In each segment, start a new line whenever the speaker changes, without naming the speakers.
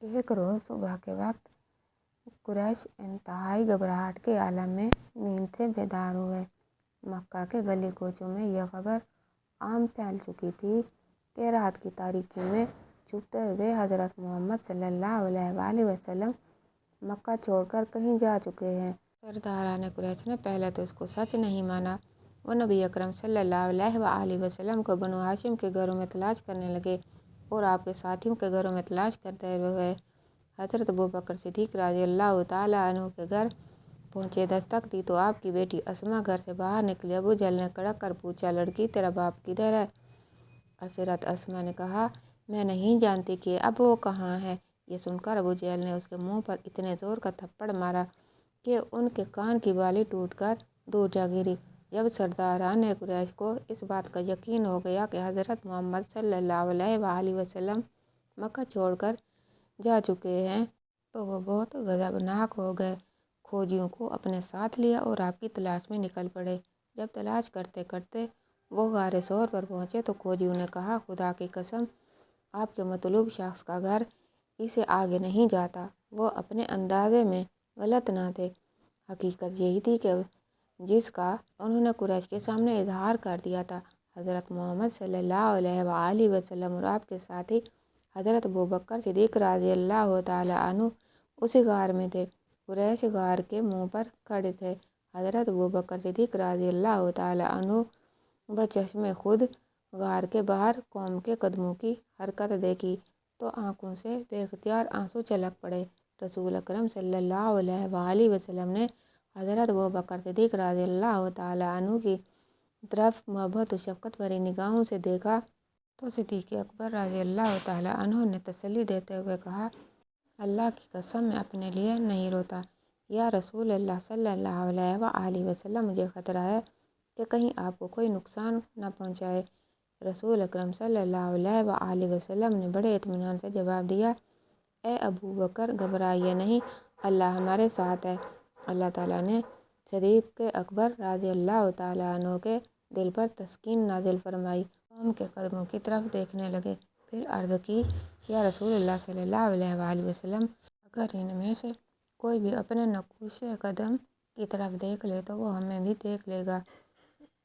एक रोज़ सुबह के वक्त कुरैश इंतहाई घबराहट के आलम में नींद से बेदार हुए। मक्का के गली कोचों में यह खबर आम फैल चुकी थी कि रात की तारीकी में छुपते हुए हज़रत मोहम्मद सल्लल्लाहु अलैहि वसल्लम मक्का छोड़कर कहीं जा चुके हैं। सरदारान कुरैश ने पहले तो इसको सच नहीं माना। वो नबी अकरम सल्लल्लाहु अलैहि वसल्लम को बनु हाशिम के घरों में तलाश करने लगे और आपके साथियों के घरों में तलाश करते हुए हज़रत अबू बकर सिद्दीक़ रज़ियल्लाहु ताला अन्हु के घर पहुँचे। दस्तक दी तो आपकी बेटी अस्मा घर से बाहर निकली। अबू जहल ने कड़क कर पूछा, लड़की तेरा बाप किधर है? हज़रत अस्मा ने कहा, मैं नहीं जानती कि अब वो कहाँ है। ये सुनकर अबू जहल ने उसके मुंह पर इतने ज़ोर का थप्पड़ मारा कि उनके कान की बाली टूटकर दूर जा गिरी। जब सरदारान कुरैश को इस बात का यकीन हो गया कि हज़रत मोहम्मद सल्लल्लाहु अलैहि वसल्लम मक्का छोड़कर जा चुके हैं तो वो बहुत गज़बनाक हो गए। खोजियों को अपने साथ लिया और आपकी तलाश में निकल पड़े। जब तलाश करते करते वो गारे सौर पर पहुँचे तो खोजियों ने कहा, खुदा की कसम, आपके मतलूब शख्स का घर इसे आगे नहीं जाता। वो अपने अंदाजे में गलत न थे। हकीकत यही थी कि जिसका उन्होंने कुरैश के सामने इजहार कर दिया था। हज़रत मोहम्मद सल्लल्लाहु अलैहि वसल्लम और आपके साथी हज़रत अबू बकर सिद्दीक़ रज़ियल्लाहु ताला अन्हु उसी गार में थे। कुरैश गार के मुंह पर खड़े थे। हज़रत अबू बकर सिद्दीक़ रज़ियल्लाहु ताला अन्हु बचश्मे खुद गार के बाहर कौम के कदमों की हरकत देखी तो आंखों से बेख्तियार आंसू छलक पड़े। रसूल अकरम सल्लल्लाहु अलैहि वसल्लम ने हज़रत अबू बकर सिद्दीक़ रज़ियल्लाहु ताला अन्हु की तरफ मोहब्बत और शफ़क़त भरी निगाहों से देखा तो सिद्दीक़ अकबर रज़ियल्लाहु ताला अन्हु ने तसल्ली देते हुए कहा, अल्लाह की कसम, मैं अपने लिए नहीं रोता। या रसूल अल्लाह सल्लल्लाहु अलैहि वसल्लम, मुझे ख़तरा है कि कहीं आपको कोई नुकसान न पहुँचाए। रसूल अकरम सल्लल्लाहु अलैहि वसल्लम ने बड़े इत्मीनान से जवाब दिया, ए अबू बकर, घबराइए नहीं, अल्लाह हमारे साथ है। अल्लाह ताला ने सिद्दीक़ अकबर रज़ियल्लाहु ताला अन्हु के दिल पर तस्कीन नाज़िल फरमाई। कौम के कदमों की तरफ देखने लगे। फिर अर्ज़ की, या रसूलुल्लाह सल्लल्लाहु अलैहि वसल्लम, अगर इनमें से कोई भी अपने नक्शे कदम की तरफ देख ले तो वो हमें भी देख लेगा।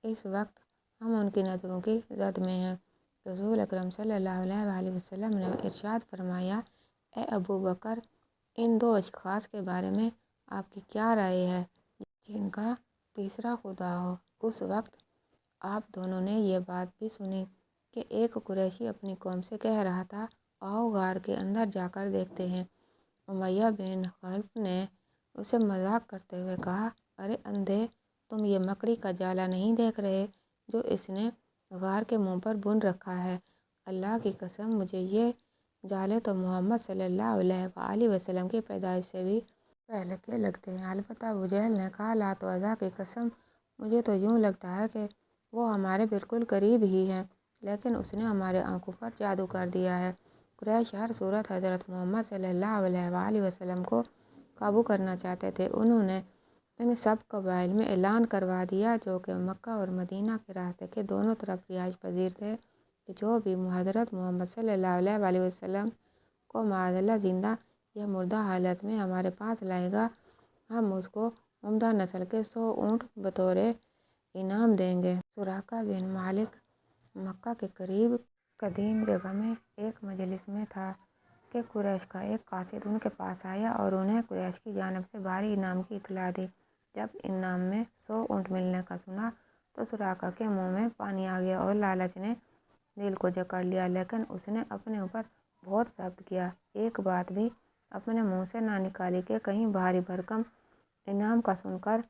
इस वक्त हम उनकी नज़रों की जद में हैं। रसूल अकरम सल्लल्लाहु अलैहि वसल्लम ने इरशाद फरमाया, ए अबू बकर, इन दो अशख़ास के बारे में आपकी क्या राय है जिनका तीसरा खुदा हो? उस वक्त आप दोनों ने ये बात भी सुनी कि एक कुरैशी अपनी कौम से कह रहा था, आओ गार के अंदर जाकर देखते हैं। उमय्या बिन खल्फ ने उसे मजाक करते हुए कहा, अरे अंधे, तुम ये मकड़ी का जाला नहीं देख रहे जो इसने गार के मुंह पर बुन रखा है? अल्लाह की कसम, मुझे ये जाले तो मोहम्मद सल्लल्लाहु अलैहि वसल्लम की पैदाइश से भी पहले के लगते हैं। अलबत्ता अबू जहल ने कहा, लात व अज़्ज़ा की कसम, मुझे तो यूँ लगता है कि वो हमारे बिल्कुल करीब ही हैं, लेकिन उसने हमारे आंखों पर जादू कर दिया है। कुरैश हर सूरत हज़रत मोहम्मद सल्लल्लाहु अलैहि वसल्लम को काबू करना चाहते थे। उन्होंने इन सब कबाइल में ऐलान करवा दिया जो कि मक्का और मदीना के रास्ते के दोनों तरफ रिहाइश पजीर थे कि जो भी हज़रत मोहम्मद सल्लल्लाहु अलैहि वसल्लम को माअज़ल्लाह ज़िंदा या मुर्दा हालत में हमारे पास लाएगा, हम उसको उम्दा नस्ल के 100 ऊँट बतौर इनाम देंगे। सुराका बिन मालिक मक्का के करीब कदीम जगह में एक मजलिस में था कि कुरैश का एक कासिद उनके पास आया और उन्हें कुरैश की जानिब से भारी इनाम की इतला दी। जब इनाम में 100 ऊँट मिलने का सुना तो सुराका के मुंह में पानी आ गया और लालच ने दिल को जकड़ लिया, लेकिन उसने अपने ऊपर बहुत जब्त किया। एक बात भी अपने मुंह से ना निकाली कि कहीं भारी भरकम इनाम का सुनकर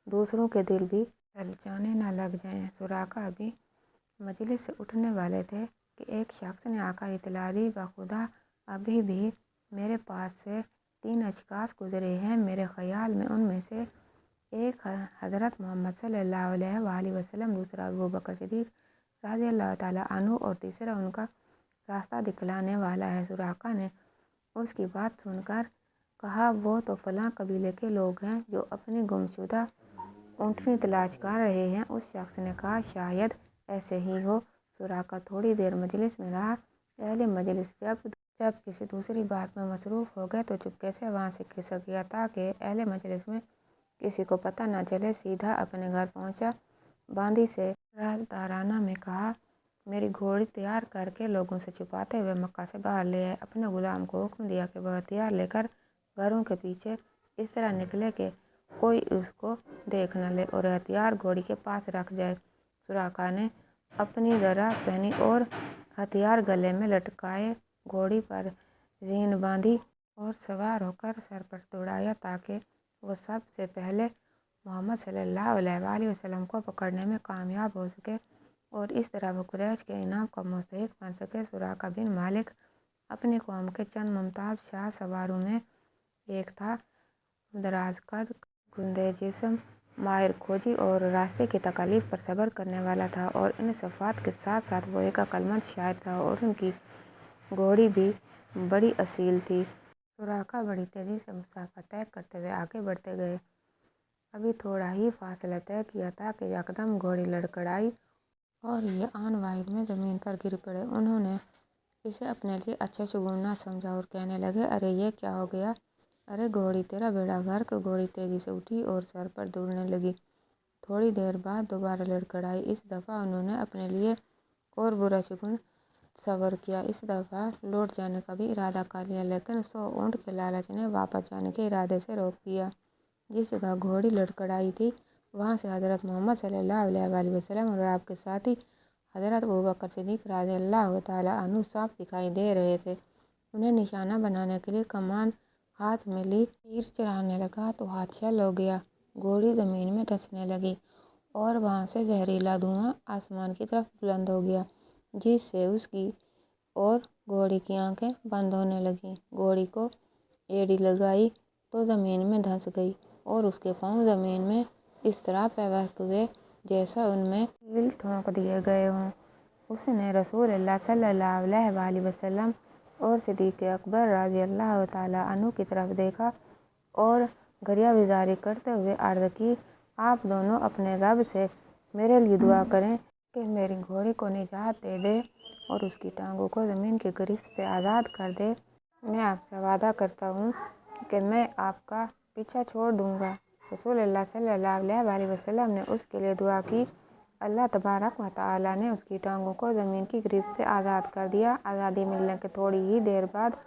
दूसरों के दिल भी ललचाने न लग जाएं। सुराका अभी मजलिस से उठने वाले थे कि एक शख्स ने आकर इतला दी, बखुदा अभी भी मेरे पास से 3 अशख़ास गुजरे हैं। मेरे ख़याल में उनमें से एक हज़रत मोहम्मद सल्लल्लाहु अलैहि वसल्लम, दूसरा अबू बकर सिद्दीक़ रज़ियल्लाहु ताला अन्हु और तीसरा उनका रास्ता दिखलाने वाला है। सुराका ने उसकी बात सुनकर कहा, वो तो फ़लाँ कबीले के लोग हैं जो अपनी गुमशुदा ऊँटनी तलाश कर रहे हैं। उस शख्स ने कहा, शायद ऐसे ही हो। सुराका थोड़ी देर मजलिस में रहा। अहले मजलिस जब जब किसी दूसरी बात में मसरूफ़ हो गए तो चुपके से वहाँ से खिसक गया ताकि अहले मजलिस में किसी को पता न चले। सीधा अपने घर पहुँचा। बांदी से राजदाराना में कहा, मेरी घोड़ी तैयार करके लोगों से छुपाते हुए मक्का से बाहर ले आए। अपने गुलाम को हुक्म दिया कि वह हथियार लेकर घरों के पीछे इस तरह निकले कि कोई उसको देख न ले और हथियार घोड़ी के पास रख जाए। सुराका ने अपनी दरा पहनी और हथियार गले में लटकाए घोड़ी पर जीन बांधी और सवार होकर सर पर दौड़ाया ताकि वो सबसे पहले मोहम्मद सल्लल्लाहु अलैहि वसल्लम को पकड़ने में कामयाब हो सके और इस तरह वो कुरैश के इनाम का मुस्तहिक बन सके। सुराका बिन मालिक अपनी कौम के चंद मुमताज़ शाह सवारों में एक था। दराज कद, गुंदे जिस्म, माहिर खोजी और रास्ते की तकालीफ पर सब्र करने वाला था और इन सिफ़ात के साथ साथ वो एक अक्लमंद शायर था और उनकी घोड़ी भी बड़ी असील थी। सुराका बड़ी तेज़ी से मुसाफा तय करते हुए आगे बढ़ते गए। अभी थोड़ा ही फासला तय किया था कि यकदम घोड़ी लड़खड़ाई और ये आन वाहिद में ज़मीन पर गिर पड़े। उन्होंने इसे अपने लिए अच्छे शगुन न समझा और कहने लगे, अरे ये क्या हो गया? अरे घोड़ी, तेरा बेड़ा गर्क। घोड़ी तेज़ी से उठी और सर पर दौड़ने लगी। थोड़ी देर बाद दोबारा लड़खड़ाई। इस दफ़ा उन्होंने अपने लिए और बुरा शगुन सब्र किया। इस दफ़ा लौट जाने का भी इरादा कर लिया, लेकिन 100 ऊँट के लालच ने वापस जाने के इरादे से रोक दिया। जिस जगह घोड़ी लड़खड़ाई थी वहाँ से हज़रत मोहम्मद सल्लल्लाहु अलैहि वसल्लम और आपके साथी हज़रत अबू बकर सिद्दीक़ रज़ियल्लाहु तआला अन्हु साफ दिखाई दे रहे थे। उन्हें निशाना बनाने के लिए कमान हाथ में ली। तीर चलाने लगा तो हाथ छल हो गया। घोड़ी ज़मीन में धंसने लगी और वहाँ से जहरीला धुआं आसमान की तरफ बुलंद हो गया, जिससे उसकी और घोड़ी की आंखें बंद होने लगीं। घोड़ी को एड़ी लगाई तो ज़मीन में धंस गई और उसके पाँव ज़मीन में इस तरह पेवस्त हुए जैसा उनमें कील ठोंक दिए गए हों। उसने रसूलुल्लाह सल्लल्लाहु अलैहि वसल्लम और सिद्दीक़ अकबर रज़ियल्लाहु तआला अन्हु की तरफ देखा और गरियाविज़ारी करते हुए अर्ज़ की, आप दोनों अपने रब से मेरे लिए दुआ करें कि मेरी घोड़ी को निजात दे दे और उसकी टांगों को ज़मीन की गिरफ्त से आज़ाद कर दे। मैं आपसे वादा करता हूँ कि मैं आपका पीछा छोड़ दूँगा। रसूलुल्लाह सल्लल्लाहु अलैहि वसल्लम ने उसके लिए दुआ की। अल्लाह तबारक व तआला ने उसकी टांगों को ज़मीन की गिरफ्त से आज़ाद कर दिया। आज़ादी मिलने के थोड़ी ही देर बाद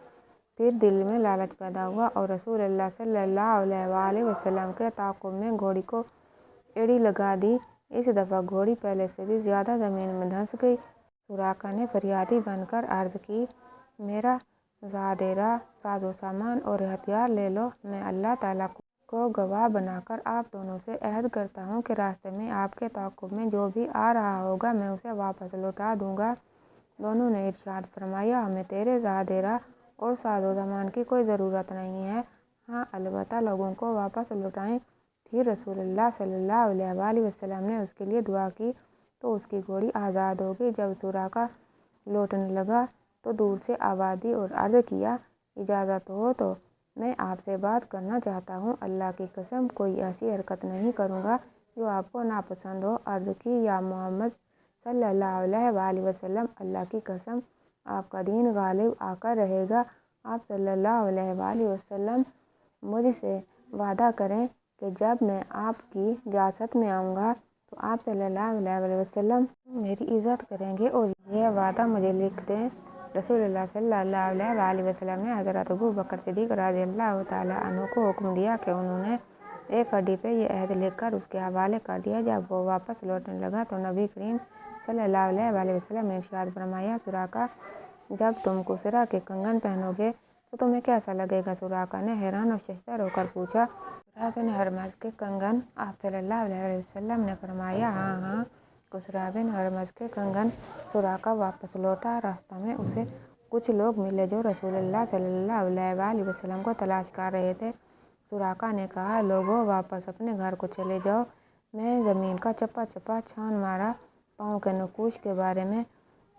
फिर दिल में लालच पैदा हुआ और रसूलुल्लाह सल्लल्लाहु अलैहि वसल्लम के ताक़ुब में घोड़ी को एड़ी लगा दी। इस दफ़ा घोड़ी पहले से भी ज़्यादा ज़मीन में धंस गई। सुराका ने फरियादी बनकर अर्ज़ की, मेरा ज़ादेरा, साजो सामान और हथियार ले लो। मैं अल्लाह ताला को गवाह बनाकर आप दोनों से अहद करता हूँ कि रास्ते में आपके ताक़ुब में जो भी आ रहा होगा मैं उसे वापस लौटा दूँगा। दोनों ने इरशाद फरमाया, हमें तेरे ज़ादेरा और साजो सामान की कोई ज़रूरत नहीं है, हाँ अलबत्ता लोगों को वापस लौटाएं। फिर रसूलुल्लाह सल्लल्लाहु अलैहि वसल्लम ने उसके लिए दुआ की तो उसकी घोड़ी आज़ाद हो गई। जब सुराका लौटने लगा तो दूर से आवाज़ दी और अर्ज़ किया, इजाज़त हो तो मैं आपसे बात करना चाहता हूँ। अल्लाह की कसम कोई ऐसी हरकत नहीं करूँगा जो आपको नापसंद हो। अर्ज़ की, या मोहम्मद सल्लल्लाहु अलैहि वसल्लम, अल्लाह की कसम आपका दीन गालिब आकर रहेगा। आप सल्लल्लाहु अलैहि वसल्लम मुझसे वादा करें कि जब मैं आपकी रियासत में आऊँगा तो आप सल्लल्लाहु अलैहि वसल्लम मेरी इज़्ज़त करेंगे और यह वादा मुझे लिख दें। रसूलुल्लाह सल्लल्लाहु अलैहि वसल्लम ने हज़रत अबू बकर सिद्दीक़ रज़ियल्लाहु तआला अन्हु को हुक्म दिया कि उन्होंने एक हड्डी पे यह अहद लिखकर उसके हवाले कर दिया। जब वो वापस लौटने लगा तो नबी करीम सल्लल्लाहु अलैहि वसल्लम ने इरशाद फरमाया, सुराका, जब तुम कुसरा के कंगन पहनोगे तो तुम्हें कैसा लगेगा? सुराका ने हैरान और शर्मसार होकर पूछा। कुसरा बिन हरमज़ के कंगन? आप सल्लल्लाहु अलैहि वसल्लम ने फरमाया, हाँ हाँ, कुसरा बिन हरमज़ के कंगन। सुराका वापस लौटा। रास्ता में उसे कुछ लोग मिले जो रसूलुल्लाह सल्लल्लाहु अलैहि वसल्लम को तलाश कर रहे थे। सुराका ने कहा, लोगों, वापस अपने घर को चले जाओ। मैं ज़मीन का चप्पा चप्पा छान मारा। पाँव के नकूश के बारे में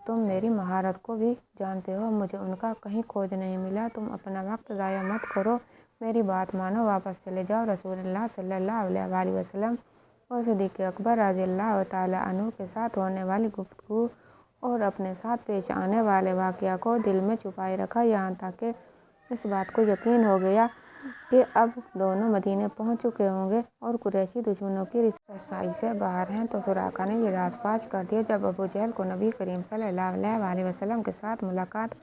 तुम मेरी महारत को भी जानते हो, मुझे उनका कहीं खोज नहीं मिला। तुम अपना वक्त ज़ाया मत करो, मेरी बात मानो, वापस चले जाओ। रसूलुल्लाह सल्लल्लाहु अलैहि वसल्लम और सिद्दीक़ अकबर रज़ियल्लाहु तआला अन्हु के साथ होने वाली गुफ्तगू اور اپنے ساتھ پیش آنے والے واقعہ کو دل میں چھپائے رکھا، یہاں تک کہ اس بات کو یقین ہو گیا کہ اب دونوں مدینے پہنچ چکے ہوں گے اور قریشی دشمنوں کی رسائی سے باہر ہیں۔ تو سراقہ نے یہ راز فاش کر دیا۔ جب ابو جہل کو نبی کریم صلی اللہ علیہ وسلم کے ساتھ ملاقات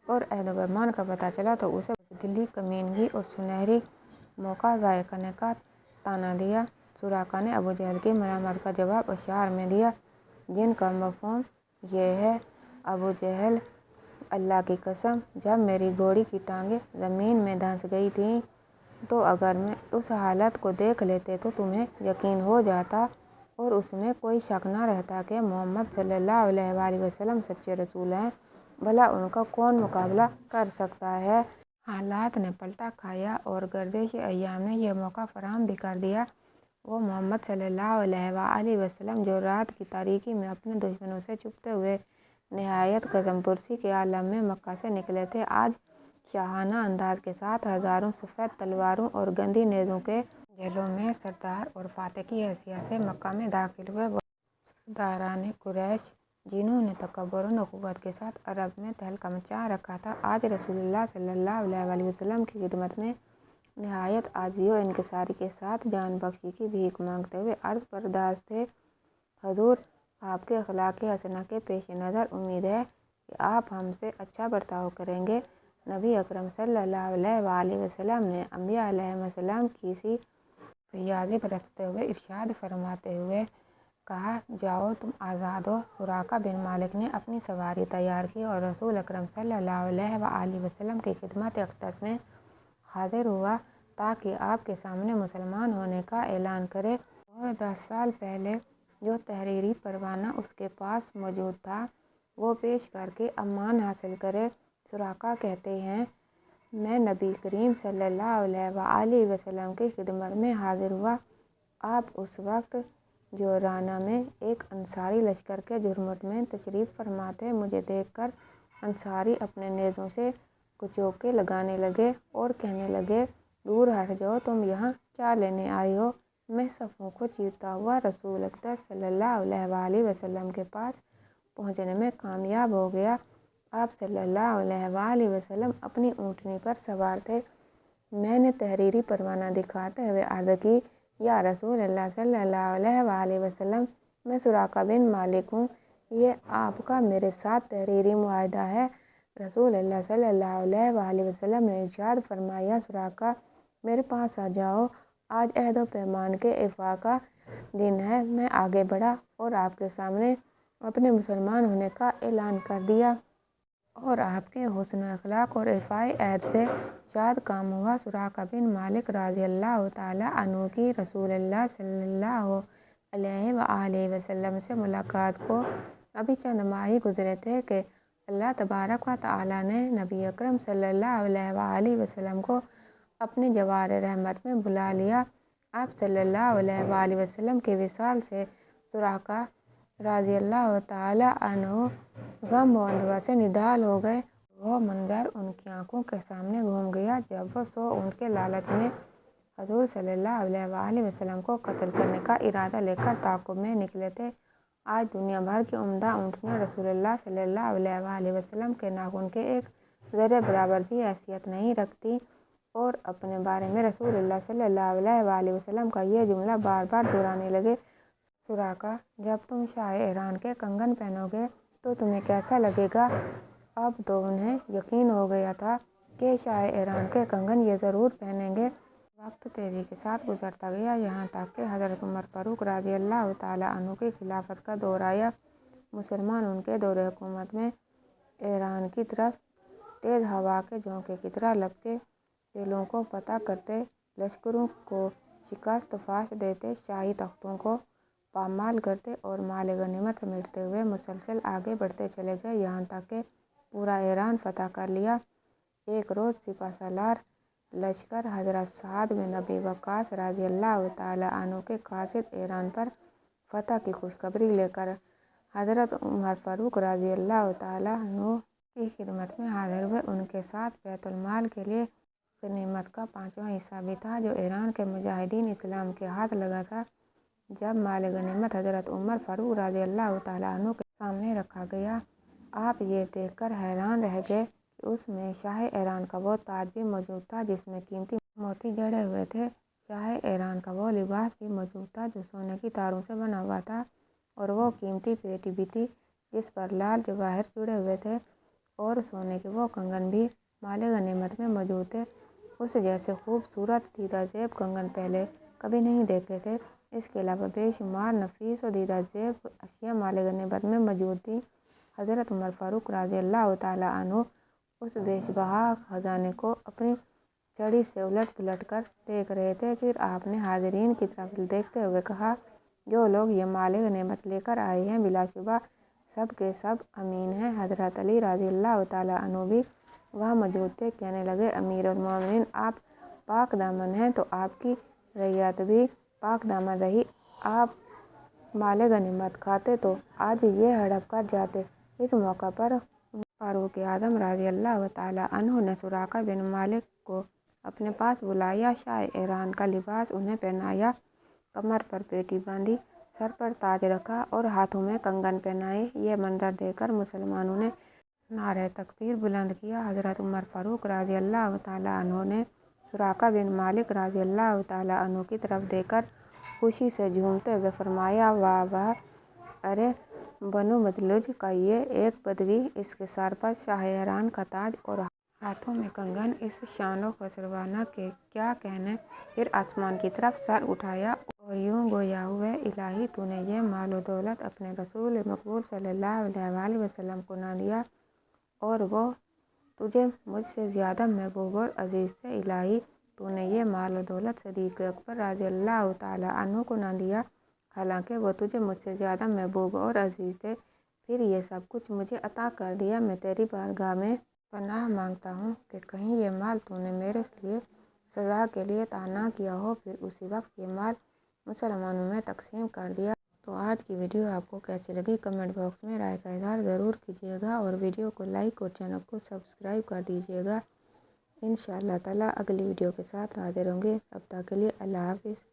اور عہد و پیمان کا پتہ چلا تو اسے بزدلی، کمینگی اور سنہری موقع ضائع کرنے کا طعنہ دیا۔ سراقہ نے ابو جہل کی ملامت کا جواب اشعار میں دیا، جن کا مفہوم یہ ہے: ابو جہل، اللہ کی قسم، جب میری گھوڑی کی ٹانگیں زمین میں دھنس گئی تھیں تو اگر میں اس حالت کو دیکھ لیتے تو تمہیں یقین ہو جاتا اور اس میں کوئی شک نہ رہتا کہ محمد صلی اللہ علیہ وسلم سچے رسول ہیں، بھلا ان کا کون مقابلہ کر سکتا ہے۔ حالات نے پلٹا کھایا اور گردش ایام نے یہ موقع فراہم بھی کر دیا۔ وہ محمد صلی اللہ علیہ وسلم جو رات کی تاریکی میں اپنے دشمنوں سے چھپتے ہوئے نہایت غم پرسی کے عالم میں مکہ سے نکلے تھے، آج شاہانہ انداز کے ساتھ ہزاروں سفید تلواروں اور گندی نیزوں کے جھلوں میں سردار اور فاتح کی حیثیت سے مکہ میں داخل ہوئے۔ وہ سرداران قریش جنہوں نے تکبر و نخوت کے ساتھ عرب میں تہلکہ مچا رکھا تھا، آج رسول اللہ صلی اللہ علیہ وسلم کی خدمت میں نہایت عاجزی و انکساری کے ساتھ جان بخشی کی بھیک مانگتے ہوئے عرض پرداز تھے: حضور، آپ کے اخلاق حسنہ کے پیش نظر امید ہے کہ آپ ہم سے اچھا برتاؤ کریں گے۔ نبی اکرم صلی اللہ علیہ وسلم نے انبیاء علیہم السلام کی سی فیاضی برتتے ہوئے ارشاد فرماتے ہوئے کہا: جاؤ، تم آزاد ہو۔ سراقہ بن مالک نے اپنی سواری تیار کی اور رسول اکرم صلی اللہ علیہ وسلم کی خدمت اقدس میں حاضر ہوا تاکہ آپ کے سامنے مسلمان ہونے کا اعلان کرے اور 10 سال پہلے جو تحریری پروانہ اس کے پاس موجود تھا وہ پیش کر کے امان حاصل کرے۔ سراقہ کہتے ہیں، میں نبی کریم صلی اللہ علیہ وسلم کی خدمت میں حاضر ہوا۔ آپ اس وقت جعرانہ میں ایک انصاری لشکر کے جھرمٹ میں تشریف فرما تھے۔ مجھے دیکھ کر انصاری اپنے نیزوں سے کچوکے لگانے لگے اور کہنے لگے: دور ہٹ جاؤ، تم یہاں کیا لینے آئے ہو؟ میں صفوں کو چیرتا ہوا رسول اقدس صلی اللہ علیہ وسلم کے پاس پہنچنے میں کامیاب ہو گیا۔ آپ صلی اللہ علیہ وسلم اپنی اونٹنی پر سوار تھے۔ میں نے تحریری پروانہ دکھاتے ہوئے عرض کی: یا رسول اللہ صلی اللہ علیہ وسلم، میں سراقہ بن مالک ہوں، یہ آپ کا میرے ساتھ تحریری معاہدہ ہے۔ رسول اللہ صلی اللہ علیہ وسلم نے ارشاد فرمایا: سراقہ، میرے پاس آ جاؤ، آج عہد و پیمان کے ایفا کا دن ہے۔ میں آگے بڑھا اور آپ کے سامنے اپنے مسلمان ہونے کا اعلان کر دیا اور آپ کے حسن اخلاق اور ایفائے عہد سے شاد کام ہوا۔ سراقہ بن مالک رضی اللہ تعالیٰ عنہ کی رسول اللہ صلی اللہ علیہ وسلم سے ملاقات کو ابھی چند ماہ ہی گزرے تھے کہ اللہ تبارک و تعالیٰ نے نبی اکرم صلی اللہ علیہ وسلم کو اپنے جوار رحمت میں بلا لیا۔ آپ صلی اللہ علیہ وسلم کے وصال سے سراقہ رضی اللہ تعالیٰ عنہ غم و اندوہ سے نڈال ہو گئے۔ وہ منظر ان کی آنکھوں کے سامنے گھوم گیا جب وہ 100 اونٹ کے لالچ میں حضور صلی اللہ علیہ وسلم کو قتل کرنے کا ارادہ لے کر تعاقب میں نکلے تھے۔ آج دنیا بھر کی عمدہ اونٹنیاں رسول اللہ صلی اللہ علیہ وسلم کے ناخن کے ایک ذرے برابر بھی حیثیت نہیں رکھتیں اور اپنے بارے میں رسول اللہ صلی اللہ علیہ وسلم کا یہ جملہ بار بار دہرانے لگے: سراقہ، جب تم شاہ ایران کے کنگن پہنو گے تو تمہیں کیسا لگے گا؟ اب تو انہیں یقین ہو گیا تھا کہ شاہ ایران کے کنگن یہ ضرور پہنیں گے۔ وقت تیزی کے ساتھ گزرتا گیا، یہاں تک کہ حضرت عمر فاروق رضی اللہ تعالیٰ عنہ کی خلافت کا دور آیا۔ مسلمان ان کے دور حکومت میں ایران کی طرف تیز ہوا کے جھونکے کی طرح لپکے، دلوں کو فتح کرتے، لشکروں کو شکست فاش دیتے، شاہی تختوں کو پامال کرتے اور مال غنیمت سمیٹتے ہوئے مسلسل آگے بڑھتے چلے گئے، یہاں تک کہ پورا ایران فتح کر لیا۔ ایک روز سپہ سالار لشکر حضرت سعد بن ابی وقاص رضی اللہ تعالیٰ عنہ کے قاصد ایران پر فتح کی خوشخبری لے کر حضرت عمر فاروق رضی اللہ تعالیٰ عنہ کی خدمت میں حاضر ہوئے۔ ان کے ساتھ بیت المال کے لیے غنیمت کا 5واں حصہ بھی تھا جو ایران کے مجاہدین اسلام کے ہاتھ لگا تھا۔ جب مال غنیمت حضرت عمر فاروق رضی اللہ تعالیٰ عنہ کے सामने रखा गया। आप ये देखकर हैरान रह गए कि उसमें शाह ईरान का वो ताज भी मौजूद था जिसमें कीमती मोती जड़े हुए थे। शाह ईरान का वो लिबास भी मौजूद था जो सोने की तारों से बना हुआ था, और वो कीमती पेटी भी थी जिस पर लाल जवाहर जुड़े हुए थे, और सोने के वो कंगन भी माले गनीमत में मौजूद थे। उस जैसे खूबसूरत दीदा जेब कंगन पहले कभी नहीं देखे थे। इसके अलावा बेशुमार नफीस और दीदा जेब अशिया माले गनीमत में मौजूद थी। हज़रत उमर फ़ारूक रज़ियल्लाहु ताला अन्हु उस बेशबहा खजाने को अपनी छड़ी से उलट पुलट कर देख रहे थे। फिर आपने हाज़रीन की तरफ देखते हुए कहा, जो लोग ये माले गनीमत लेकर आए हैं बिलाशुबा सब के सब अमीन हैं। हज़रत अली रज़ियल्लाहु ताला अन्हु भी वहाँ मौजूद थे। कहने लगे, अमीरुल मोमिनीन, आप पाक दामन हैं तो आपकी रैयत भी पाक दामन रही। आप माले गनीमत खाते तो आज ये हड़प कर जाते। इस मौका पर फारूक आज़म रज़ियल्लाहु ताला अन्हु ने सुराका बिन मालिक को अपने पास बुलाया। शाह ईरान का लिबास उन्हें पहनाया, कमर पर पेटी बांधी, सर पर ताज रखा और हाथों में कंगन पहनाए। ये मंजर देखकर मुसलमानों ने नारे तकबीर बुलंद किया। हज़रत उमर फ़ारूक रज़ियल्लाहु ताला अन्हु ने सुराका बिन मालिक रज़ियल्लाहु ताला अन्हु की तरफ देखकर खुशी से झूमते हुए फरमाया, वाह वाह, अरे बनु मदलुज का ये एक बदवी, इसके सर पर शाह ईरान का ताज और हाथों में कंगन, इस शानो खसरवाना के क्या कहने। फिर आसमान की तरफ सर उठाया और यूँ गोया हुए, इलाही तूने ये मालो दौलत अपने रसूल मकबूल सल्लल्लाहु अलैहि वसल्लम को ना दिया, और वो तुझे मुझसे ज़्यादा महबूब और अजीज़ थे। इलाही तूने ये मालो दौलत सदीक़ अकबर रज़ियल्लाहु ताला अन्हु को ना दिया, हालांकि वो तुझे मुझसे ज़्यादा महबूब और अजीज़ थे। फिर ये सब कुछ मुझे अता कर दिया। मैं तेरी बारगाह में पनाह मांगता हूँ कि कहीं ये माल तूने मेरे लिए सज़ा के लिए अता ना किया हो, फिर उसी वक्त ये माल मुसलमानों में तकसीम कर दिया। तो आज की वीडियो आपको कैसी लगी कमेंट बॉक्स में राय का इज़हार ज़रूर कीजिएगा, और वीडियो को लाइक और चैनल को सब्सक्राइब कर दीजिएगा। इंशाअल्लाह ताला अगली वीडियो के साथ हाजिर होंगे। तब तक के लिए अल्लाह हाफ़िज़।